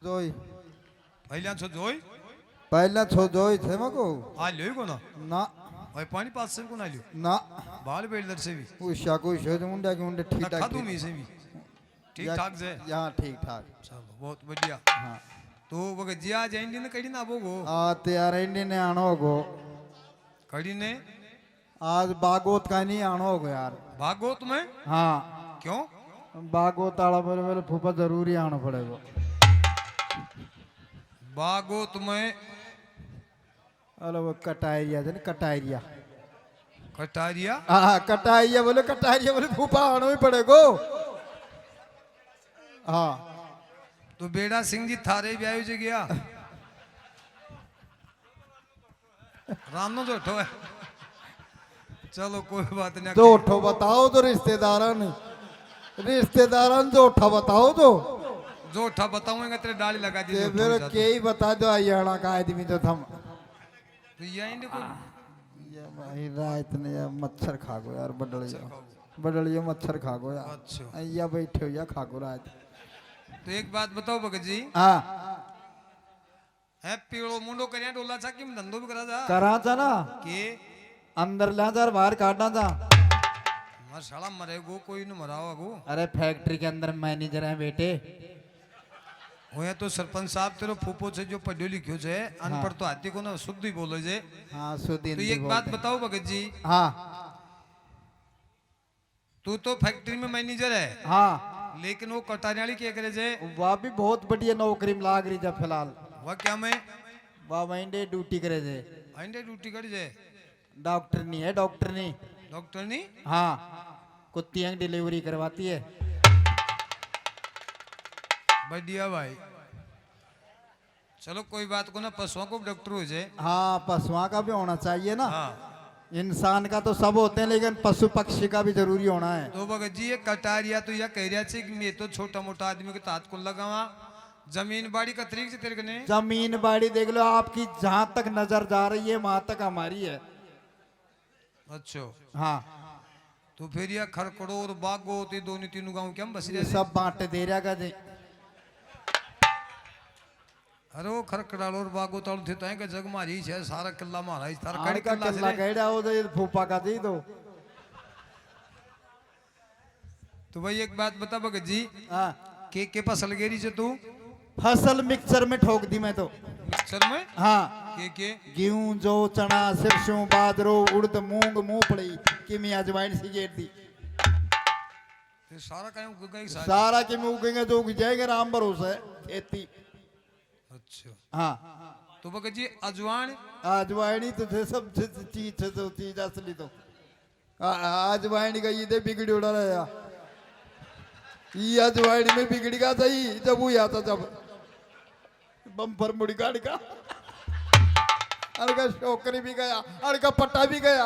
જોઈ પહેલા છો જોઈ પહેલા છો જોઈ છે મકો આ લ્યો કોનો ના હવે પાણી પાસ से कोण आल्यो ના बाल बेडलर सेवी ઉષા કોઈ છે મુંડા કે મુંડા ठीक ठाक खादू मी सेवी ठीक ठाक से यहाँ ठीक ठाक चलो बहुत बढ़िया हाँ तो बघ जी आज इंडी ने कड़ी ना बोगो आ त्यार इंडी ने आनो गो कड़ी ने आज बागोत का नहीं आनो गो यार भागवत में हाँ क्यों बागोत आला मेरे मेरे फूफा जरूरी आना पड़ेगा भागवत में अरे वो कटारिया है ना कटारिया कटारिया हाँ कटारिया बोले फूफा आना ही पड़ेगा हाँ तो बेड़ा सिंह जी थारे भी आयो गया रानो जो ठो है चलो कोई बात नहीं जो उठो बताओ तो रिश्तेदारन जो उठा बताओ तो जो उठा बताऊंगा तेरे डाली लगा दी फिर के ही बता दो आयाना का आदमी तो थम तो यही देखो ये भाई रात ने यार मच्छर खा गो यार बडलिया मच्छर खा गो यार अच्छा या बैठे हो या खा गो रात तो एक बात बताओ भगत जी हाँ है पीड़ो मुंडो करिया डोला था कि धंधो भी करा था करा था ना के अंदर ला था बाहर काटना था मर साला मरेगो कोई न मरावा गो अरे फैक्ट्री के अंदर मैनेजर है बेटे हो या तो सरपंच साहब तेरो फूफो से जो पढ़ो लिखो है अनपढ़ तो हाथी को ना शुद्ध ही बोलो जे हाँ सुधी तो एक बात बताओ भगत जी हाँ तू तो फैक्ट्री में मैनेजर है हाँ लेकिन वो कटारियाली क्या करे जे वह भी बहुत बढ़िया नौकरी में लाग रही जब फिलहाल वह क्या मैं वह वहीं ड्यूटी करे थे अंडे ड्यूटी कर जे डॉक्टर नहीं है डॉक्टर नहीं डॉक्टर नहीं हाँ कुत्तियां डिलीवरी करवाती है बढ़िया भाई चलो कोई बात को ना पशुओं को डॉक्टर हो जाए हाँ पशुओं का भी होना चाहिए ना हाँ इंसान का तो सब होते हैं लेकिन पशु पक्षी का भी जरूरी होना है तो भगत जी ये कटारिया तो यह कह रहा है कि मैं तो छोटा मोटा आदमी के तात को लगावा जमीन बाड़ी का तरीक से तेरे कने जमीन बाड़ी देख लो आपकी जहाँ तक नजर जा रही है वहां तक हमारी है अच्छा हाँ तो फिर यह खरकड़ो और बागो ते दोनों तीनों गांव क्या हम बस ये सब बांटे दे रहा का जी अरे वो खरकड़ालो और बागो तालू थे तो है कि जग मारी है सारा किला मारा है सारा आड़ कड़ी का किला किला से कहड़ा हो तो फूफा का दी दो तो भाई एक बात बता भगत जी हाँ के फसल गेरी से तू फसल मिक्सर में ठोक दी मैं तो मिक्सर में हाँ के गेहूं जौ चना सरसों बाजरो उड़द मूंग मूंगफली किमी अजवाइन सी गेट दी फिर सारा कहीं उग गई सारी सारा किमी उगेंगे जो उग जाएगा राम भरोसा है खेती अच्छा हाँ तो भगत जी अजवान अजवाइनी तो थे सब चीज थे तो चीज असली तो अजवाइनी का ये बिगड़ी उड़ा रहा ये अजवाइनी में बिगड़ी का सही जब वो आता जब बम्पर मुड़ी गाड़ी का अरे का शोकरी भी गया अरे का पट्टा भी गया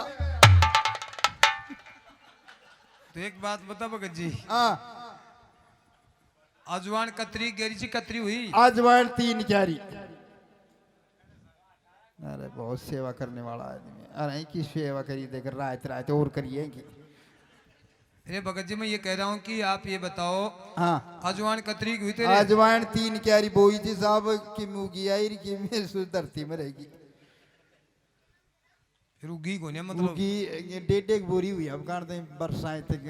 तो एक बात बता भगत जी हाँ अजवान कतरी गेरी जी कतरी हुई अजवाइन 3 क्यारी अरे बहुत सेवा करने वाला आदमी अरे की सेवा करी देकर रात रात और करिए की अरे भगत जी मैं ये कह रहा हूँ कि आप ये बताओ हाँ अजवान कतरी हुई तेरे अजवाइन 3 क्यारी बोई थी साहब की मुगी आई की धरती में रहेगी फिर उगी को नहीं मतलब मुगी 1.5 बोरी हुई अब काट दे बरसात तक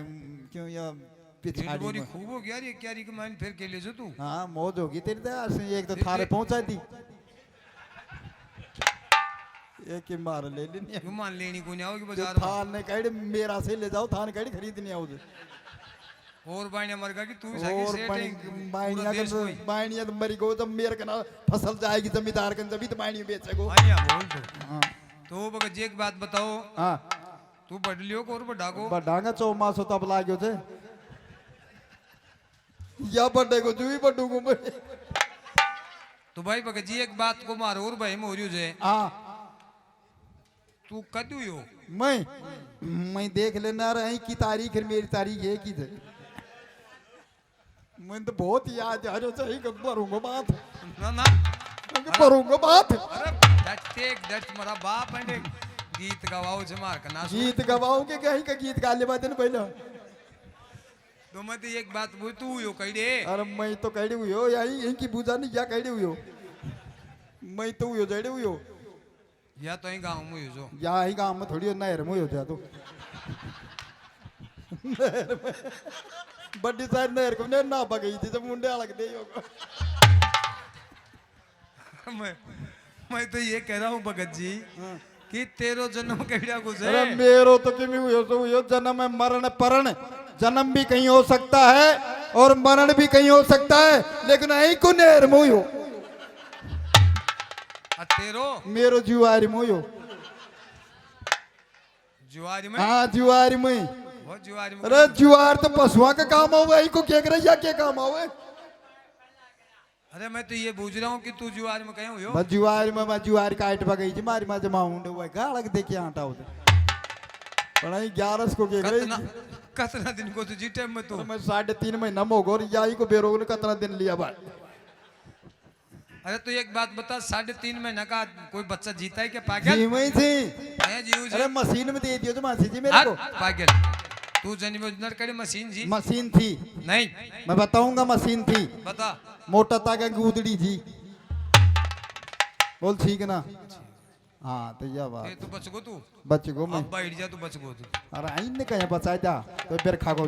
क्यों या पिछाड़ी बोरी में। खूब हो गया ये क्या के मान फिर के ले जो तू हाँ मौज होगी तेरी दया से एक तो थारे पहुंचा दी एक ही मार ले लेनी क्यों मान लेनी को नहीं आओगी जो बाजार में थान ने कही मेरा से ले जाओ थान कही खरीदनी आओ और बाइने मर गया कि तू और बाइनिया तो मरी गो जब मेरे का फसल जाएगी जमींदार के जब तो बाइनिया बेचेगो आइया बोल तो हाँ तो भगत जी एक बात बताओ हाँ तू बढ़ लियो को और बढ़ा को बढ़ांगा 4 मास तब लाग्यो थे या बड़े को जू ही बड़ूंगो मैं तो भाई भगत जी एक बात को मारो और भाई मोरियो जे हाँ तू कदू हो मैं देख लेना रही की तारीख है मेरी तारीख है की थे मैं तो बहुत याद आ रहा सही करूंगा बात ना ना करूंगा बात अरे डट मरा बाप अंडे गीत गवाओ जमार का ना गीत गवाओ के कहीं का गीत गा ले बात पहले तो मैं तो एक बात बोल तू यो कही दे अरे मैं तो कह हुई हो यही इनकी पूजा नहीं क्या कह हुई हो मैं तो हुई हो जड़े हुई हो या तो ही गाँव में यो जो या ही गांव में थोड़ी नहर में हो जाए तो नहर में बड़ी सारी नहर को ने ना गई थी जब मुंडे अलग दे मैं तो ये कह रहा हूँ भगत जी कि तेरो जन्म कैसा गुजरे अरे मेरो तो किमी हुई हो तो हुई हो जन्म है मरण परण जन्म भी कहीं हो सकता है और मरण भी कहीं हो सकता है लेकिन यही को नहर में हुई हो तेरो मेरो जुआरी में हुई हो जुआरी में हाँ जुआरी में वो जुआरी में अरे जुआर तो पशुआ का काम हो यही को क्या करे या क्या काम हो अरे मैं तो ये पूछ रहा हूँ कि तू जुआरी में कहीं हुई हो बस जुआरी में मैं जुआरी काट गई थी मारी माँ जमा हुए गाड़क देखे आटा होते पढ़ाई 11 को क्या करे कतना दिन को तुझी टाइम में तू मैं 3.5 महीना मोगो यही को बेरोग ने कितना दिन लिया भाई अरे तू एक बात बता 3.5 महीना का कोई बच्चा जीता है क्या पागल जी वही थी है जीव जी अरे मशीन में दे दियो तो मासी जी मेरे को पागल तू जन्म करे मशीन जी मशीन थी नहीं मैं बताऊंगा मशीन थी बता मोटा ताका गूदड़ी थी बोल ठीक है ना हाँ तो यह बात तू बच गो तू बच गो मैं अब बैठ जा तू बच गो तू अरे आई ने कहीं बचा जा तो फिर खा गो